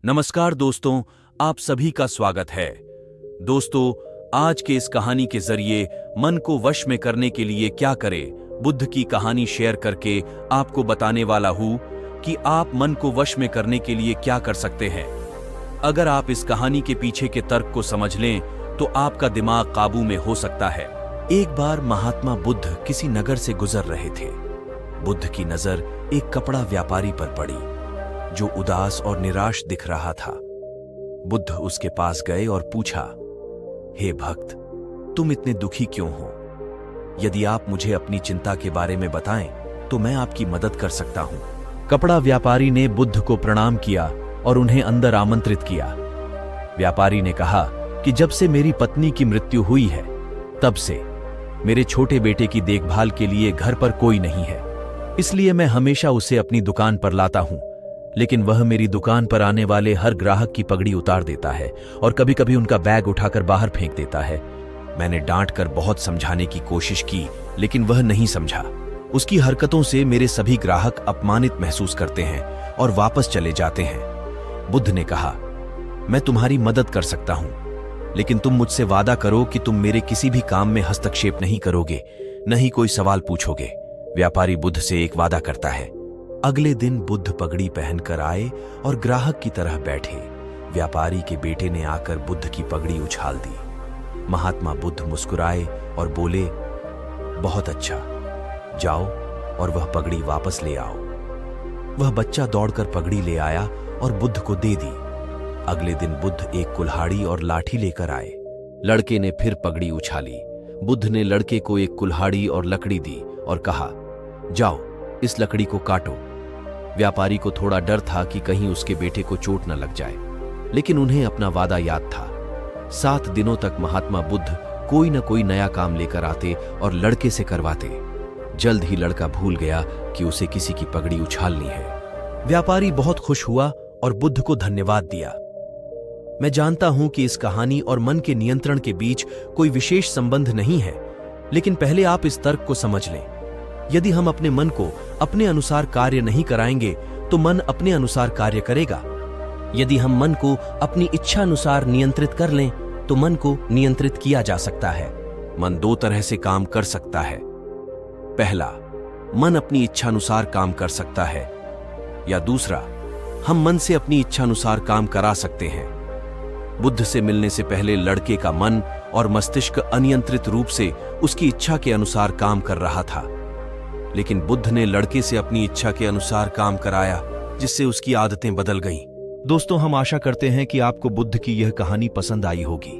नमस्कार दोस्तों, आप सभी का स्वागत है। दोस्तों, आज के इस कहानी के जरिए मन को वश में करने के लिए क्या करें, बुद्ध की कहानी शेयर करके आपको बताने वाला हूं कि आप मन को वश में करने के लिए क्या कर सकते हैं। अगर आप इस कहानी के पीछे के तर्क को समझ लें तो आपका दिमाग काबू में हो सकता है। एक बार महात्मा बुद्ध किसी नगर से गुजर रहे थे। बुद्ध की नजर एक कपड़ा व्यापारी पर पड़ी जो उदास और निराश दिख रहा था। बुद्ध उसके पास गए और पूछा, हे भक्त, तुम इतने दुखी क्यों हो? यदि आप मुझे अपनी चिंता के बारे में बताएं तो मैं आपकी मदद कर सकता हूं। कपड़ा व्यापारी ने बुद्ध को प्रणाम किया और उन्हें अंदर आमंत्रित किया। व्यापारी ने कहा कि जब से मेरी पत्नी की मृत्यु हुई है तब से मेरे छोटे बेटे की देखभाल के लिए घर पर कोई नहीं है, इसलिए मैं हमेशा उसे अपनी दुकान पर लाता हूं। लेकिन वह मेरी दुकान पर आने वाले हर ग्राहक की पगड़ी उतार देता है और कभी कभी उनका बैग उठाकर बाहर फेंक देता है। मैंने डांट कर बहुत समझाने की कोशिश की, लेकिन वह नहीं समझा। उसकी हरकतों से मेरे सभी ग्राहक अपमानित महसूस करते हैं और वापस चले जाते हैं। बुद्ध ने कहा, मैं तुम्हारी मदद कर सकता हूं, लेकिन तुम मुझसे वादा करो कि तुम मेरे किसी भी काम में हस्तक्षेप नहीं करोगे, न ही कोई सवाल पूछोगे। व्यापारी बुद्ध से एक वादा करता है। अगले दिन बुद्ध पगड़ी पहनकर आए और ग्राहक की तरह बैठे। व्यापारी के बेटे ने आकर बुद्ध की पगड़ी उछाल दी। महात्मा बुद्ध मुस्कुराए और बोले, बहुत अच्छा, जाओ और वह पगड़ी वापस ले आओ। वह बच्चा दौड़कर पगड़ी ले आया और बुद्ध को दे दी। अगले दिन बुद्ध एक कुल्हाड़ी और लाठी लेकर आए। लड़के ने फिर पगड़ी उछाली। बुद्ध ने लड़के को एक कुल्हाड़ी और लकड़ी दी और कहा, जाओ इस लकड़ी को काटो। व्यापारी को थोड़ा डर था कि कहीं उसके बेटे को चोट न लग जाए, लेकिन उन्हें अपना वादा याद था। 7 दिनों तक महात्मा बुद्ध कोई न कोई नया काम लेकर आते और लड़के से करवाते। जल्द ही लड़का भूल गया कि उसे किसी की पगड़ी उछालनी है। व्यापारी बहुत खुश हुआ और बुद्ध को धन्यवाद दिया। मैं जानता हूं कि इस कहानी और मन के नियंत्रण के बीच कोई विशेष संबंध नहीं है, लेकिन पहले आप इस तर्क को समझ लें। यदि हम अपने मन को अपने अनुसार कार्य नहीं कराएंगे तो मन अपने अनुसार कार्य करेगा। यदि हम मन को अपनी इच्छा अनुसार नियंत्रित कर लें तो मन को नियंत्रित किया जा सकता है। मन 2 तरह से काम कर सकता है। पहला, मन अपनी इच्छा अनुसार काम कर सकता है, या दूसरा, हम मन से अपनी इच्छा अनुसार काम करा सकते हैं। बुद्ध से मिलने से पहले लड़के का मन और मस्तिष्क अनियंत्रित रूप से उसकी इच्छा के अनुसार काम कर रहा था, लेकिन बुद्ध ने लड़के से अपनी इच्छा के अनुसार काम कराया, जिससे उसकी आदतें बदल गईं। दोस्तों, हम आशा करते हैं कि आपको बुद्ध की यह कहानी पसंद आई होगी।